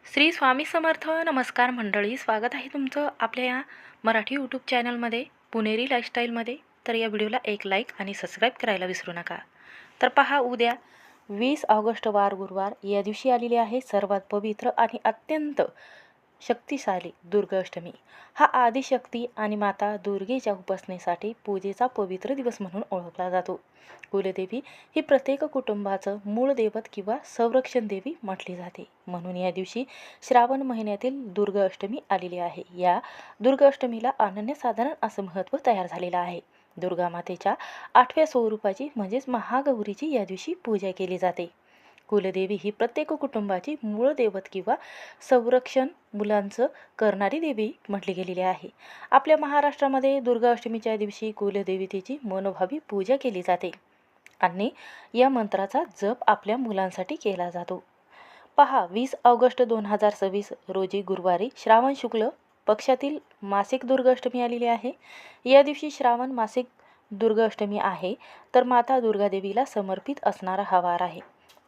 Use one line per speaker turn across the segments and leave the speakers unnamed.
श्री स्वामी समर्थ. नमस्कार मंडळी, स्वागत आहे तुमचं आपल्या या मराठी यूट्यूब चॅनलमध्ये पुणेरी लाईफस्टाईलमध्ये. तर या व्हिडिओला एक लाईक आणि सबस्क्राईब करायला विसरू नका. तर पहा, उद्या 20 ऑगस्ट वार गुरुवार या दिवशी आलेली आहे सर्वात पवित्र आणि अत्यंत शक्तिशाली दुर्गाष्टमी. हा आदिशक्ती आणि माता दुर्गेच्या उपासनेसाठी पूजेचा पवित्र दिवस म्हणून ओळखला जातो. कुलदेवी ही प्रत्येक कुटुंबाचं मूळ दैवत किंवा संरक्षण देवी म्हटली जाते. म्हणून या दिवशी श्रावण महिन्यातील दुर्गाष्टमी आलेली आहे. या दुर्गाष्टमीला अनन्यसाधारण असं महत्त्व तयार झालेलं आहे. दुर्गा मातेच्या 8व्या स्वरूपाची म्हणजेच महागौरीची या दिवशी पूजा केली जाते. कुलदेवी ही प्रत्येक कुटुंबाची मूळ दैवत किंवा संरक्षण मुलांचं करणारी देवी म्हटली गेलेली आहे. आपल्या महाराष्ट्रामध्ये दुर्गाष्टमीच्या दिवशी कुलदेवतेची मनोभावी पूजा केली जाते आणि या मंत्राचा जप आपल्या मुलांसाठी केला जातो. पहा, 20 ऑगस्ट 2026 रोजी गुरुवारी श्रावण शुक्ल पक्षातील मासिक दुर्गाष्टमी आलेली आहे. या दिवशी श्रावण मासिक दुर्गाष्टमी आहे, तर माता दुर्गादेवीला समर्पित असणारा हा वार आहे.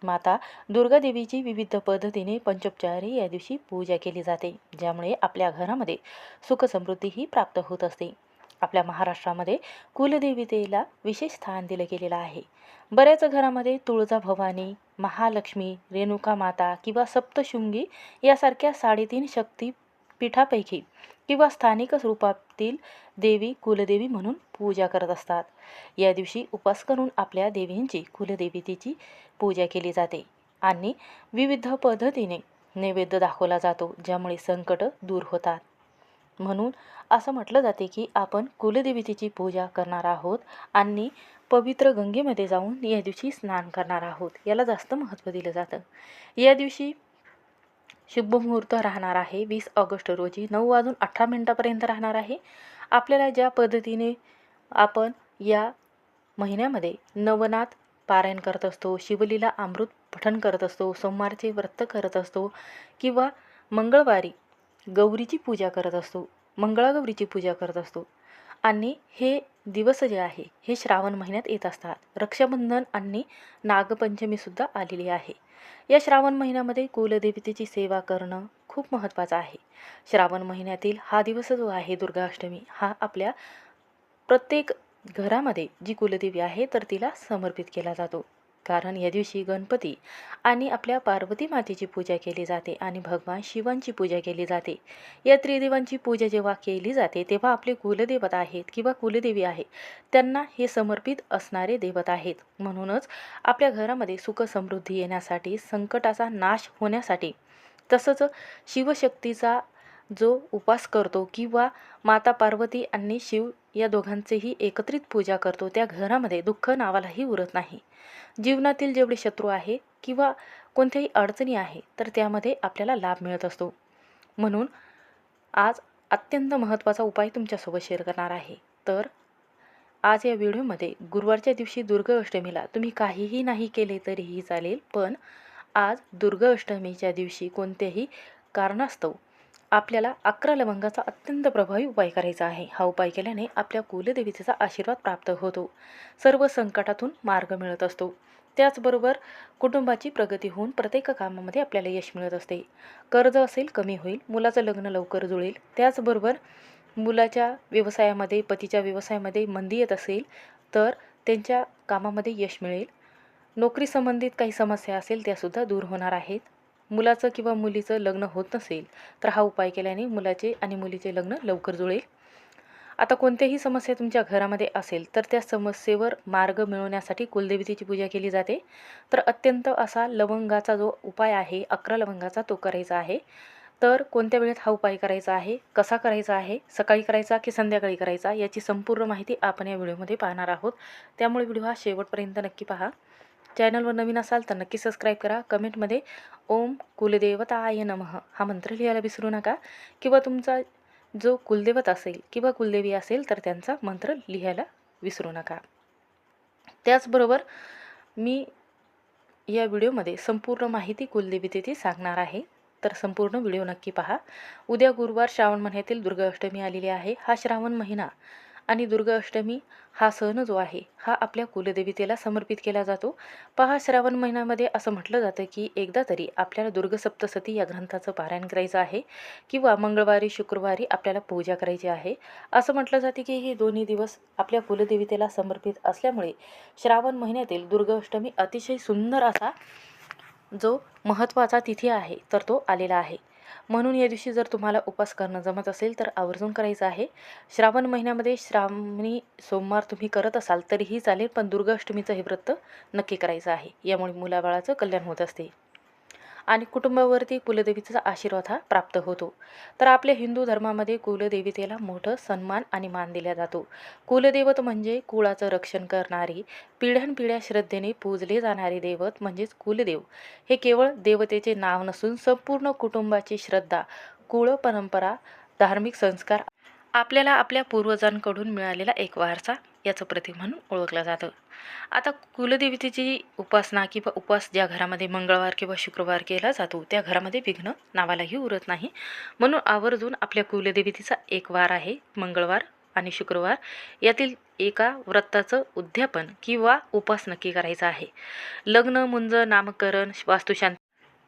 माता दुर्गादेवीची विविध पद्धतीने पंचोपचारी या दिवशी पूजा केली जाते, ज्यामुळे आपल्या घरामध्ये सुखसमृद्धीही प्राप्त होत असते. आपल्या महाराष्ट्रामध्ये कुलदेवतेला विशेष स्थान दिलं गेलेलं आहे. बऱ्याच घरामध्ये तुळजाभवानी, महालक्ष्मी, रेणुका माता किंवा सप्तशृंगी यासारख्या 3.5 शक्तिपीठापैकी किंवा स्थानिक स्वरूपातील देवी कुलदेवी म्हणून पूजा करत असतात. या दिवशी उपवास करून आपल्या देवींची कुलदेवतेची पूजा केली जाते आणि विविध पद्धतीने नैवेद्य दाखवला जातो, ज्यामुळे संकट दूर होतात. म्हणून असं म्हटलं जाते की आपण कुलदेवतेची पूजा करणार आहोत आणि पवित्र गंगेमध्ये जाऊन या दिवशी स्नान करणार आहोत. याला जास्त महत्त्व दिलं जातं. या दिवशी शुभ मुहूर्त राहणार आहे 20 ऑगस्ट रोजी 9:18 राहणार आहे. आपल्याला ज्या पद्धतीने आपण या महिन्यामध्ये नवनाथ पारायण करत असतो, शिवलीला अमृत पठण करत असतो, सोमवारचे व्रत करत असतो किंवा मंगळवारी गौरीची पूजा करत असतो, मंगळागौरीची पूजा करत असतो आणि हे दिवस जे आहे हे श्रावण महिन्यात येत असतात. रक्षाबंधन आणि नागपंचमीसुद्धा आलेली आहे. या श्रावण महिन्यामध्ये कुलदेवतेची सेवा करणं खूप महत्त्वाचं आहे. श्रावण महिन्यातील हा दिवस जो आहे दुर्गाष्टमी, हा आपल्या प्रत्येक घरामध्ये जी कुलदेवी आहे तर तिला समर्पित केला जातो. कारण या दिवशी गणपती आणि आपल्या पार्वती मातेची पूजा केली जाते आणि भगवान शिवांची पूजा केली जाते. या त्रिदेवांची पूजा जेव्हा केली जाते तेव्हा आपले कुलदेवत आहेत किंवा कुलदेवी आहे त्यांना हे समर्पित असणारे देवत आहेत. म्हणूनच आपल्या घरामध्ये सुख समृद्धी येण्यासाठी, संकटाचा नाश होण्यासाठी, तसंच शिवशक्तीचा जो उपास करतो किंवा माता पार्वती आणि शिव या दोघांचेही एकत्रित पूजा करतो, त्या घरामध्ये दुःख नावालाही उरत नाही. जीवनातील जेवढे शत्रू आहे किंवा कोणत्याही अडचणी आहे तर त्यामध्ये आपल्याला लाभ मिळत असतो. म्हणून आज अत्यंत महत्त्वाचा उपाय तुमच्यासोबत शेअर करणार आहे. तर आज या व्हिडिओमध्ये गुरुवारच्या दिवशी दुर्गाष्टमीला तुम्ही काहीही नाही केले तरीही चालेल, पण आज दुर्गाष्टमीच्या दिवशी कोणत्याही कारणास्तव आपल्याला 11 लवंगाचा अत्यंत प्रभावी उपाय करायचा आहे. हा उपाय केल्याने आपल्या कुलदेवतेचा आशीर्वाद प्राप्त होतो, सर्व संकटातून मार्ग मिळत असतो. त्याचबरोबर कुटुंबाची प्रगती होऊन प्रत्येक कामामध्ये आपल्याला यश मिळत असते. कर्ज असेल कमी होईल, मुलाचं लग्न लवकर जुळेल, त्याचबरोबर मुलाच्या व्यवसायामध्ये, पतीच्या व्यवसायामध्ये मंदी येत असेल तर त्यांच्या कामामध्ये यश मिळेल. नोकरी संबंधित काही समस्या असेल त्यासुद्धा दूर होणार आहेत. मुलाचं किंवा मुलीचं लग्न होत नसेल तर हा उपाय केल्याने मुलाचे आणि मुलीचे लग्न लवकर जुळेल. आता कोणत्याही समस्या तुमच्या घरामध्ये असेल तर त्या समस्येवर मार्ग मिळवण्यासाठी कुलदेवतेची पूजा केली जाते. तर अत्यंत असा लवंगाचा जो उपाय आहे 11 लवंगाचा तो करायचा आहे. तर कोणत्या वेळेत हा उपाय करायचा आहे, कसा करायचा आहे, सकाळी करायचा की संध्याकाळी करायचा, याची संपूर्ण माहिती आपण या व्हिडिओमध्ये पाहणार आहोत. त्यामुळे व्हिडिओ हा शेवटपर्यंत नक्की पहा. चॅनलवर नवीन असाल तर नक्की सबस्क्राईब करा. कमेंटमध्ये ओम कुलदेवताय नमः हा मंत्र लिहायला विसरू नका किंवा तुमचा जो कुलदेवत असेल किंवा कुलदेवी असेल तर त्यांचा मंत्र लिहायला विसरू नका. त्याचबरोबर मी या व्हिडिओमध्ये संपूर्ण माहिती कुलदेवतेची सांगणार आहे, तर संपूर्ण व्हिडिओ नक्की पहा. उद्या गुरुवार श्रावण महिन्यातील दुर्गाष्टमी आलेली आहे. हा श्रावण महिना आणि दुर्गाष्टमी हा सण जो आहे हा आपल्या कुलदेवतेला समर्पित केला जातो. पहा, श्रावण महिन्यामध्ये असं म्हटलं जातं की एकदा तरी आपल्याला दुर्गसप्तशती या ग्रंथाचं पारायण करायचं आहे किंवा मंगळवारी शुक्रवारी आपल्याला पूजा करायची आहे. असं म्हटलं जाते की हे दोन्ही दिवस आपल्या कुलदेवतेला समर्पित असल्यामुळे श्रावण महिन्यातील दुर्गाष्टमी अतिशय सुंदर असा जो महत्त्वाचा तिथी आहे तर तो आलेला आहे. म्हणून या दिवशी जर तुम्हाला उपवास करणं जमत असेल तर आवर्जून करायचं आहे. श्रावण महिन्यामध्ये श्रावणी सोमवार तुम्ही करत असाल तरीही चालेल, पण दुर्गाष्टमीचं हे व्रत नक्की करायचं आहे. यामुळे मुलाबाळाचं कल्याण होत असते आणि कुटुंबावरती कुलदेवीचा आशीर्वाद हा प्राप्त होतो. तर आपल्या हिंदू धर्मामध्ये कुलदेवतेला मोठं सन्मान आणि मान दिला जातो. कुलदैवत म्हणजे कुळाचं रक्षण करणारी, पिढ्यानपिढ्या श्रद्धेने पूजले जाणारे दैवत म्हणजेच कुलदेव. हे केवळ देवतेचे नाव नसून संपूर्ण कुटुंबाची श्रद्धा, कुळ परंपरा, धार्मिक संस्कार, आपल्याला आपल्या पूर्वजांकडून मिळालेला एक वारसा याचं प्रतीक म्हणून ओळखलं जातं. आता कुलदेवतेची उपासना किंवा उपवास ज्या घरामध्ये मंगळवार किंवा शुक्रवार केला जातो त्या घरामध्ये विघ्न नावालाही उरत नाही. म्हणून आवर्जून आपल्या कुलदेवतेचा एक वार आहे मंगळवार आणि शुक्रवार, यातील एका व्रताचं उद्यापन किंवा उपवास नक्की करायचा आहे. लग्न, मुंज, नामकरण, वास्तुशांती,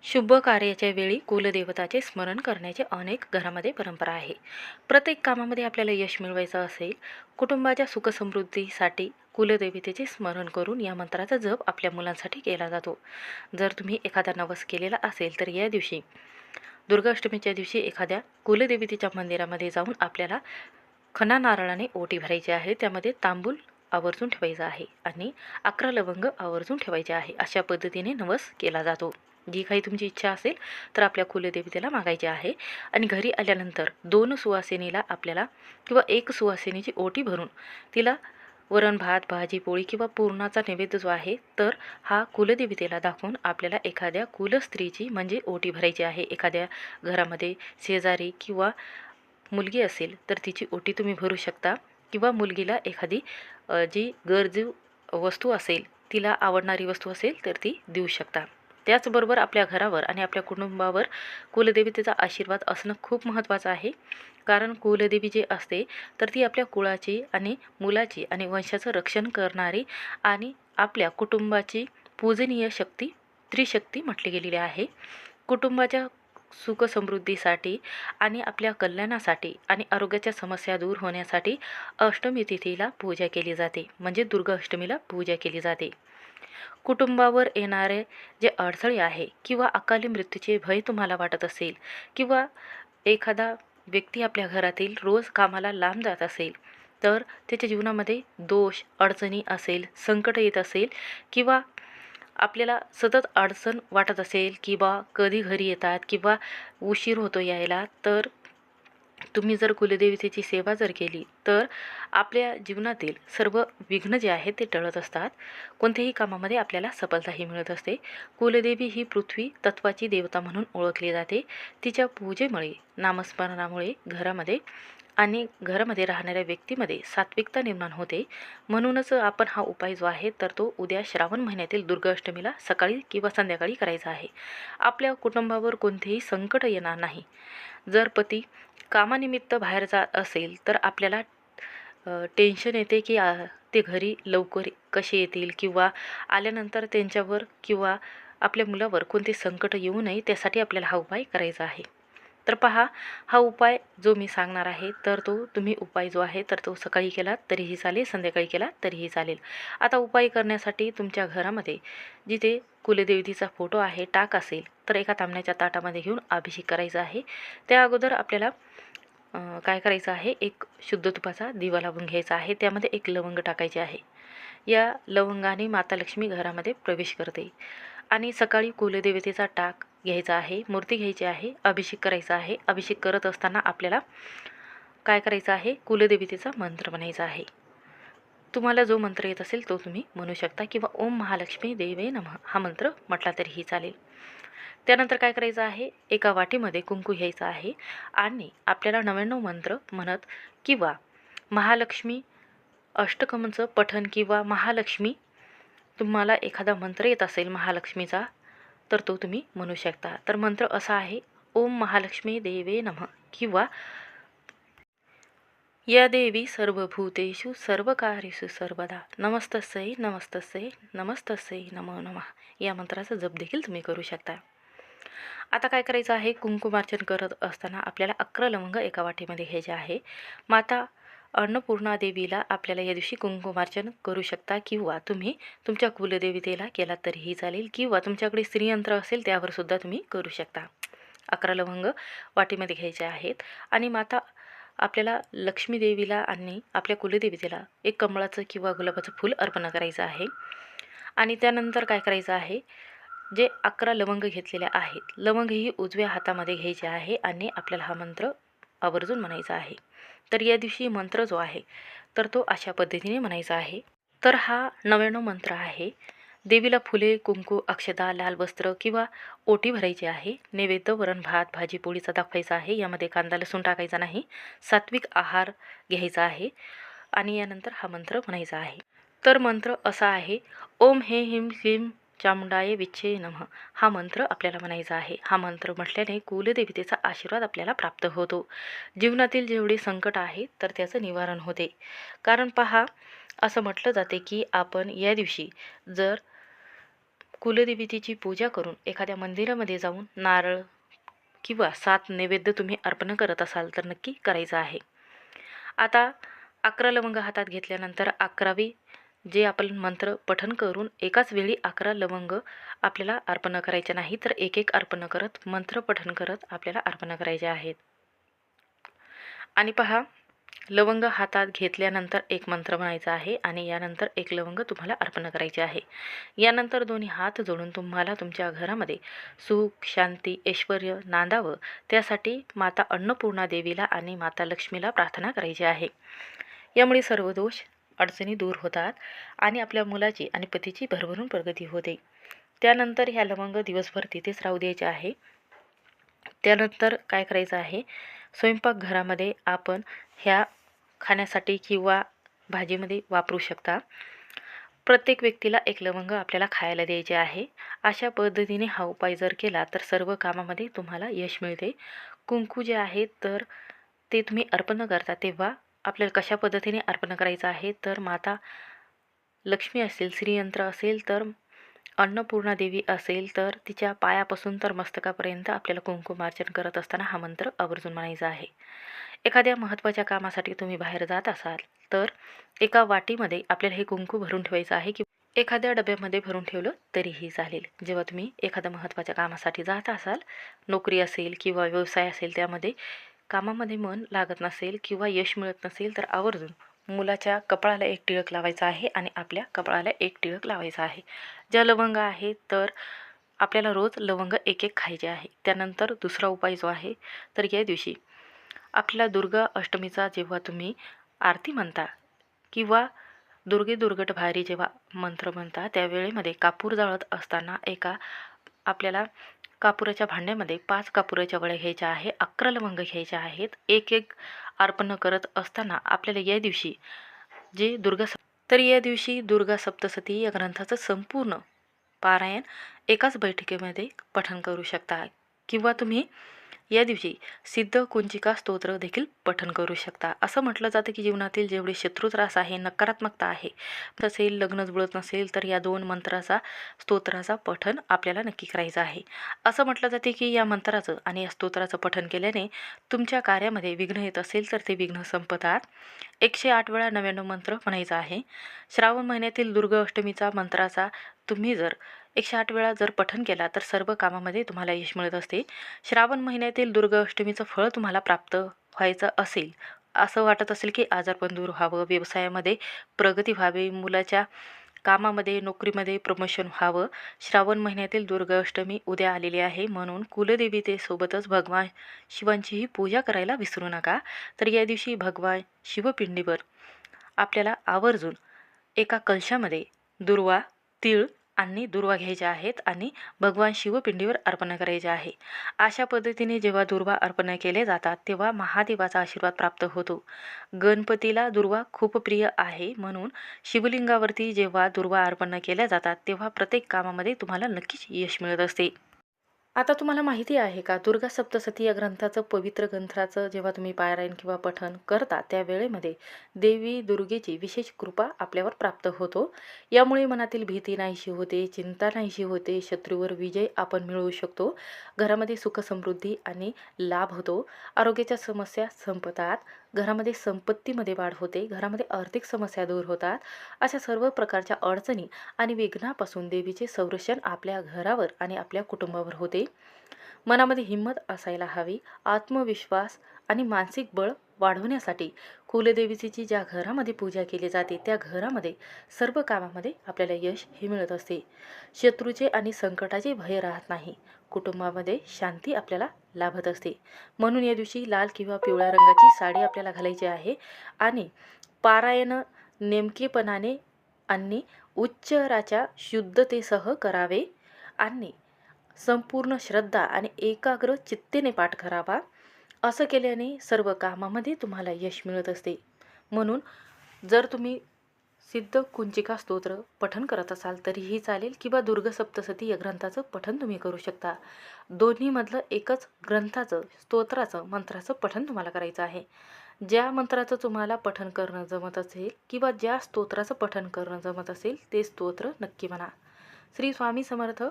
शुभ कार्याच्या वेळी कुलदेवताचे स्मरण करण्याचे अनेक घरामध्ये परंपरा आहे. प्रत्येक कामामध्ये आपल्याला यश मिळवायचं असेल, कुटुंबाच्या सुखसमृद्धीसाठी कुलदेवतेचे स्मरण करून या मंत्राचा जप आपल्या मुलांसाठी केला जातो. जर तुम्ही एखादा नवस केलेला असेल तर या दिवशी दुर्गाष्टमीच्या दिवशी एखाद्या कुलदेवतेच्या मंदिरामध्ये जाऊन आपल्याला खणा नारळाने ओटी भरायची आहे. त्यामध्ये तांबूल आवर्जून ठेवायचा आहे आणि 11 लवंग आवर्जून ठेवायचे आहे. अशा पद्धतीने नवस केला जातो. जी काही तुमची इच्छा असेल तर आपल्या कुलदेवतेला मागायची आहे आणि घरी आल्यानंतर 2 सुवासिनीला आपल्याला किंवा 1 सुवासिनीची ओटी भरून तिला वरण भात, भाजी, पोळी किंवा पुरणाचा नैवेद्य जो आहे तर हा कुलदेवतेला दाखवून आपल्याला एखाद्या कुलस्त्रीची म्हणजे ओटी भरायची आहे. एखाद्या घरामध्ये शेजारी किंवा मुलगी असेल तर तिची ओटी तुम्ही भरू शकता किंवा मुलगीला एखादी जी गरजू वस्तू असेल, तिला आवडणारी वस्तू असेल तर ती देऊ शकता. त्याचबरोबर आपल्या घरावर आणि आपल्या कुटुंबावर कुलदेवतेचा आशीर्वाद असणं खूप महत्त्वाचं आहे. कारण कुलदेवी जी असते तर ती आपल्या कुळाची आणि मुलाची आणि वंशाचं रक्षण करणारी आणि आपल्या कुटुंबाची पूजनीय शक्ती, त्रिशक्ती म्हटली गेलेली आहे. कुटुंबाच्या सुखसमृद्धीसाठी आणि आपल्या कल्याणासाठी आणि आरोग्याच्या समस्या दूर होण्यासाठी अष्टमी तिथीला पूजा केली जाते, म्हणजे दुर्गा अष्टमीला पूजा केली जाते. कुटुंबावर येणारे जे अडथळे आहे किंवा अकाली मृत्यूचे भय तुम्हाला वाटत असेल किंवा एखादा व्यक्ती आपल्या घरातील रोज कामाला लांब जात असेल तर त्याच्या जीवनामध्ये दोष, अडचणी असेल, संकट येत असेल किंवा आपल्याला सतत अडचण वाटत असेल किंवा कधी घरी येतात किंवा उशीर होतो यायला, तर तुम्ही जर कुलदेवतेची सेवा जर केली तर आपल्या जीवनातील सर्व विघ्न जे आहेत ते टळत असतात. कोणत्याही कामामध्ये आपल्याला सफलताही मिळत असते. कुलदेवी ही पृथ्वी तत्वाची देवता म्हणून ओळखली जाते. तिच्या पूजेमुळे, नामस्मरणामुळे घरामध्ये आणि घरामध्ये राहणाऱ्या व्यक्तीमध्ये सात्विकता निर्माण होते. म्हणूनच आपण हा उपाय जो आहे तर तो उद्या श्रावण महिन्यातील दुर्गाष्टमीला सकाळी किंवा संध्याकाळी करायचा आहे. आपल्या कुटुंबावर कोणतेही संकट येणार नाही. जर पती कामानिमित्त बाहेर जात असेल तर आपल्याला टेन्शन येते की ते घरी लवकर कसे येतील किंवा आल्यानंतर त्यांच्यावर किंवा आपल्या मुलावर कोणते संकट येऊ नये, त्यासाठी आपल्याला हा उपाय करायचा आहे. तर पहा, हा उपाय जो मी सांगणार आहे तर तो तुम्ही उपाय जो आहे तर तो सकाळी केला तरीही चालेल, संध्याकाळी केला तरीही चालेल. आता उपाय करण्यासाठी तुमच्या घरामध्ये जिथे कुलदेवतीचा फोटो आहे, टाक असेल तर एका तांब्याच्या ताटामध्ये घेऊन अभिषेक करायचा आहे. त्या अगोदर आपल्याला काय करायचं आहे, एक शुद्ध तुपाचा दिवा लावून घ्यायचा आहे. त्यामध्ये 1 लवंग टाकायचे आहे. या लवंगाने माता लक्ष्मी घरामध्ये प्रवेश करते आणि सकाळी कुलदेवतेचा टाक घ्यायचा आहे, मूर्ती घ्यायची आहे, अभिषेक करायचा आहे. अभिषेक करत असताना आपल्याला काय करायचं आहे, कुलदेवतेचा मंत्र म्हणायचा आहे. तुम्हाला जो मंत्र येत असेल तो तुम्ही म्हणू शकता किंवा ओम महालक्ष्मी देवे नमः हा मंत्र म्हटला तरीही चालेल. त्यानंतर काय करायचं आहे, एका वाटीमध्ये कुंकू घ्यायचं आहे आणि आपल्याला 99 मंत्र म्हणत किंवा महालक्ष्मी अष्टकमचं पठण किंवा महालक्ष्मी, तुम्हाला एखादा मंत्र येत असेल महालक्ष्मीचा तर तो तुम्ही म्हणू शकता. तर मंत्र असा आहे, ओम महालक्ष्मी देवे नमः किंवा या देवी सर्वभूतेषु सर्वकार्येषु सर्वदा नमस्तस्यै नमस्तस्यै नमस्तस्यै नमो नमः या मंत्राचा जप देखील तुम्ही करू शकता. आता काय करायचं आहे, कुंकुमार्चन करत असताना आपल्याला 11 लवंग एका वाटीमध्ये घ्यायचे आहे. माता अन्नपूर्णा देवीला आपल्याला या दिवशी कुंकुमार्चन करू शकता, किंवा तुम्ही तुमच्या कुलदेवतेला केला तरीही चालेल, किंवा तुमच्याकडे श्रीयंत्र असेल त्यावर सुद्धा तुम्ही करू शकता. 11 लवंग वाटीमध्ये घ्यायचे आहेत आणि माता आपल्याला लक्ष्मी देवीला आणि आपल्या कुलदेवतेला एक कमळाचं किंवा गुलाबाचं फूल अर्पण करायचं आहे. आणि त्यानंतर काय करायचं आहे, जे 11 लवंग घेतलेले आहेत, लवंग ही उजव्या हातामध्ये घ्यायचे आहे आणि आपल्याला हा मंत्र आवर्जून म्हणायचा आहे. तर या दिवशी मंत्र जो आहे तर तो अशा पद्धतीने म्हणायचा आहे. तर हा 99 मंत्र आहे. देवीला फुले, कुंकू, अक्षता, लाल वस्त्र किंवा ओटी भरायची आहे. नैवेद्य वरण भात भाजी पोळीचा दाखवायचा आहे. यामध्ये कांदा लसूण टाकायचा नाही. सात्विक आहार घ्यायचा आहे आणि यानंतर हा मंत्र म्हणायचा आहे. तर मंत्र असा आहे, ओम हे हिम क्लीम चामुंडाय विच्छे नमः. हा मंत्र आपल्याला म्हणायचा आहे. हा मंत्र म्हटल्याने कुलदेवतेचा आशीर्वाद आपल्याला प्राप्त होतो. जीवनातील जेवढे संकट आहे तर त्याचं निवारण होते. कारण पहा, असं म्हटलं जाते की आपण या दिवशी जर कुलदेवतेची पूजा करून एखाद्या मंदिरामध्ये जाऊन नारळ किंवा 7 नैवेद्य तुम्ही अर्पण करत असाल तर नक्की करायचं आहे. आता 11 लवंग हातात घेतल्यानंतर 11वी जे आपण मंत्र पठण करून एकाच वेळी 11 लवंग आपल्याला अर्पण करायचे नाही, तर एक एक अर्पण करत मंत्र पठण करत आपल्याला अर्पण करायचे आहेत. आणि पहा, लवंग हातात घेतल्यानंतर एक मंत्र म्हणायचा आहे आणि यानंतर एक लवंग तुम्हाला अर्पण करायचे आहे. यानंतर दोन्ही हात जोडून तुम्हाला तुमच्या घरामध्ये सुख, शांती, ऐश्वर नांदावं त्यासाठी माता अन्नपूर्णा देवीला आणि माता लक्ष्मीला प्रार्थना करायची आहे. यामुळे सर्व दोष अडचणी दूर होतात आणि आपल्या मुलाची आणि पतीची भरभरून प्रगती होते. त्यानंतर ह्या लवंग दिवसभर तिथेच राहू द्यायचे आहे. त्यानंतर काय करायचं आहे, स्वयंपाकघरामध्ये आपण ह्या खाण्यासाठी किंवा भाजीमध्ये वापरू शकता. प्रत्येक व्यक्तीला एक लवंग आपल्याला खायला द्यायचे आहे. अशा पद्धतीने हा उपाय जर केला तर सर्व कामामध्ये तुम्हाला यश मिळते. कुंकू जे आहे तर ते तुम्ही अर्पण करता तेव्हा आपल्याला कशा पद्धतीने अर्पण करायचं आहे, तर माता लक्ष्मी असेल, श्रीयंत्र असेल तर अन्नपूर्णा देवी असेल तर तिच्या पायापासून तर मस्तकापर्यंत आपल्याला कुंकुमार्चन करत असताना हा मंत्र आवर्जून म्हणायचा आहे. एखाद्या महत्त्वाच्या कामासाठी तुम्ही बाहेर जात असाल तर एका वाटीमध्ये आपल्याला हे कुंकू भरून ठेवायचं आहे, की एखाद्या डब्यामध्ये भरून ठेवलं तरीही चालेल. जेव्हा तुम्ही एखाद्या महत्त्वाच्या कामासाठी जात असाल, नोकरी असेल किंवा व्यवसाय असेल, त्यामध्ये कामामध्ये मन लागत नसेल किंवा यश मिळत नसेल तर आवर्जून मुलाच्या कपाळाला एक टिळक लावायचा आहे आणि आपल्या कपाळाला एक टिळक लावायचा आहे. ज्या लवंग आहे तर आपल्याला रोज लवंग एक एक खायचे आहे. त्यानंतर दुसरा उपाय जो आहे तर या दिवशी आपल्याला दुर्गा अष्टमीचा जेव्हा तुम्ही आरती म्हणता किंवा दुर्गे दुर्गट भारी जेव्हा मंत्र म्हणता त्यावेळेमध्ये कापूर जाळत असताना एका आपल्याला कापुराच्या भांड्यामध्ये 5 कापुराच्या वड्या घ्यायच्या आहे, 11 लवंग घ्यायच्या आहेत. एक एक अर्पण करत असताना आपल्याला या दिवशी जे तर या दिवशी दुर्गा सप्तशती या ग्रंथाचं संपूर्ण पारायण एकाच बैठकीमध्ये पठण करू शकता, किंवा तुम्ही या दिवशी सिद्ध कुंचिका स्तोत्र देखील पठण करू शकता. असं म्हटलं जातं की जीवनातील जेवढे शत्रुत्रास आहे, नकारात्मकता आहे, तसेल लग्न जुळत नसेल तर या 2 मंत्राचा स्तोत्राचा पठण आपल्याला नक्की करायचं आहे. असं म्हटलं जाते की या मंत्राचं आणि या स्तोत्राचं पठण केल्याने तुमच्या कार्यामध्ये विघ्न येत असेल तर ते विघ्न संपतात. 108 वेळा 99 मंत्र म्हणायचा आहे. श्रावण महिन्यातील दुर्गा अष्टमीचा मंत्राचा तुम्ही जर 108 वेळा जर पठण केला तर सर्व कामामध्ये तुम्हाला यश मिळत असते. श्रावण महिन्यातील दुर्गा अष्टमीचं फळ तुम्हाला प्राप्त व्हायचं असेल, असं वाटत असेल की आजारपण दूर व्हावं, व्यवसायामध्ये प्रगती व्हावी, मुलाच्या कामामध्ये नोकरीमध्ये प्रमोशन व्हावं, श्रावण महिन्यातील दुर्गा अष्टमी उद्या आलेली आहे, म्हणून कुलदेवतेसोबतच भगवान शिवांचीही पूजा करायला विसरू नका. तर या दिवशी भगवान शिवपिंडीवर आपल्याला आवर्जून एका कलशामध्ये दुर्वा, तीळ आणि दुर्वा घ्यायच्या आहेत आणि भगवान शिवपिंडीवर अर्पण करायचे आहे. अशा पद्धतीने जेव्हा दुर्वा अर्पण केले जातात तेव्हा महादेवाचा आशीर्वाद प्राप्त होतो. गणपतीला दुर्वा खूप प्रिय आहे, म्हणून शिवलिंगावरती जेव्हा दुर्वा अर्पण केल्या जातात तेव्हा प्रत्येक कामामध्ये तुम्हाला नक्कीच यश मिळत असते. आता तुम्हाला माहिती आहे का, दुर्गा सप्तशती या ग्रंथाचं, पवित्र ग्रंथाचं जेव्हा तुम्ही पारायण किंवा पठण करता त्या वेळेमध्ये देवी दुर्गेची विशेष कृपा आपल्यावर प्राप्त होतो. यामुळे मनातील भीती नाहीशी होते, चिंता नाहीशी होते, शत्रूवर विजय आपण मिळवू शकतो. घरामध्ये सुख समृद्धी आणि लाभ होतो. आरोग्याच्या समस्या संपतात. घरामध्ये संपत्तीमध्ये वाढ होते. घरामध्ये आर्थिक समस्या दूर होतात. अशा सर्व प्रकारच्या अडचणी आणि विघ्नापासून देवीचे संरक्षण आपल्या घरावर आणि आपल्या कुटुंबावर होते. मनामध्ये हिंमत असायला हवी. आत्मविश्वास आणि मानसिक बळ वाढवण्यासाठी कुलदेवीची ज्या घरामध्ये पूजा केली जाते त्या घरामध्ये सर्व कामामध्ये आपल्याला यश हे मिळत असते. शत्रूचे आणि संकटाचे भय राहत नाही. कुटुंबामध्ये शांती आपल्याला लाभत असते. म्हणून या दिवशी लाल किंवा पिवळ्या रंगाची साडी आपल्याला घालायची आहे आणि पारायण नेमकेपणाने आणि उच्चाराच्या शुद्धतेसह करावे आणि संपूर्ण श्रद्धा आणि एकाग्र चित्तेने पाठ करावा. असं केल्याने सर्व कामामध्ये तुम्हाला यश मिळत असते. म्हणून जर तुम्ही सिद्ध कुंचिका स्तोत्र पठण करत असाल तरीही चालेल किंवा दुर्गा सप्तशती या ग्रंथाचं पठण तुम्ही करू शकता. दोन्हीमधलं एकच ग्रंथाचं, स्तोत्राचं, मंत्राचं पठण तुम्हाला करायचं आहे. ज्या मंत्राचं तुम्हाला पठण करणं जमत असेल किंवा ज्या स्तोत्राचं पठण करणं जमत असेल ते स्तोत्र नक्की म्हणा. श्री स्वामी समर्थ.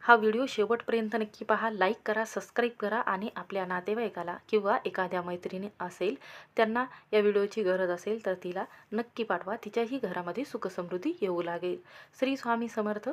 हा व्हिडिओ शेवटपर्यंत नक्की पहा. लाईक करा, सबस्क्राईब करा आणि आपल्या नातेवाईकाला किंवा एखाद्या मैत्रिणी असेल त्यांना या व्हिडिओची गरज असेल तर तिला नक्की पाठवा. तिच्याही घरामध्ये सुखसमृद्धी येऊ लागेल. श्री स्वामी समर्थ.